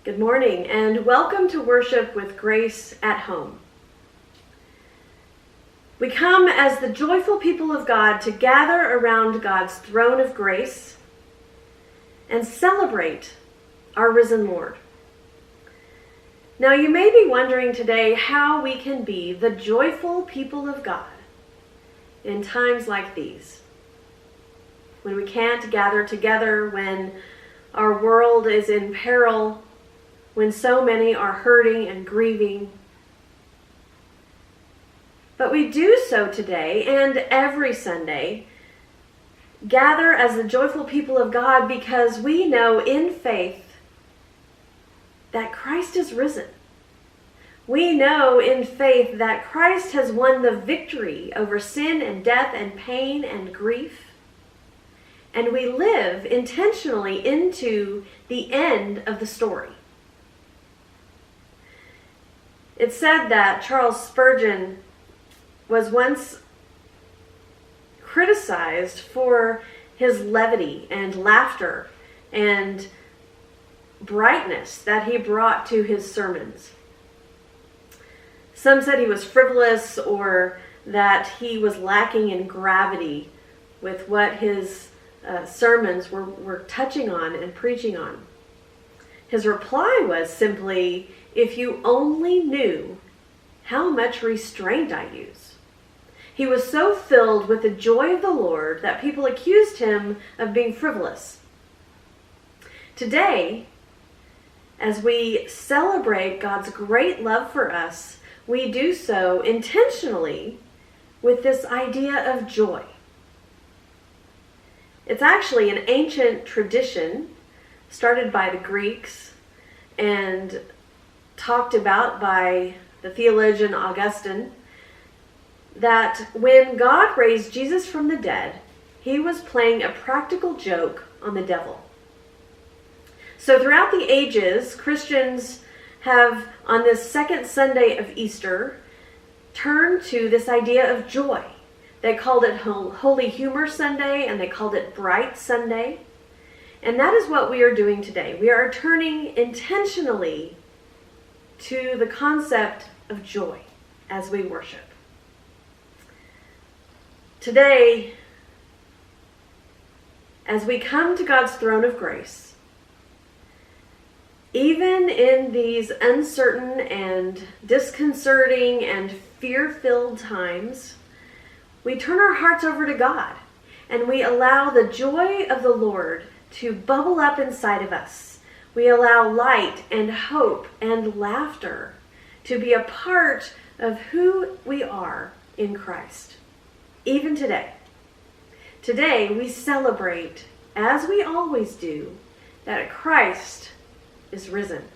Good morning and welcome to Worship with Grace at Home. We come as the joyful people of God to gather around God's throne of grace and celebrate our risen Lord. Now you may be wondering today how we can be the joyful people of God in times like these, when we can't gather together, when our world is in peril, when so many are hurting and grieving. But we do so today and every Sunday, gather as the joyful people of God because we know in faith that Christ is risen. We know in faith that Christ has won the victory over sin and death and pain and grief. And we live intentionally into the end of the story. It's said that Charles Spurgeon was once criticized for his levity and laughter and brightness that he brought to his sermons. Some said he was frivolous or that he was lacking in gravity with what his sermons were touching on and preaching on. His reply was simply, "If you only knew how much restraint I use." He was so filled with the joy of the Lord that people accused him of being frivolous. Today, as we celebrate God's great love for us, we do so intentionally with this idea of joy. It's actually an ancient tradition started by the Greeks and talked about by the theologian Augustine, that when God raised Jesus from the dead, he was playing a practical joke on the devil. So throughout the ages, Christians have, on this second Sunday of Easter, turned to this idea of joy. They called it Holy Humor Sunday and they called it Bright Sunday. And that is what we are doing today. We are turning intentionally to the concept of joy as we worship. Today, as we come to God's throne of grace, even in these uncertain and disconcerting and fear-filled times, we turn our hearts over to God and we allow the joy of the Lord to bubble up inside of us. We allow light and hope and laughter to be a part of who we are in Christ. Even today. Today we celebrate, as we always do, that Christ is risen.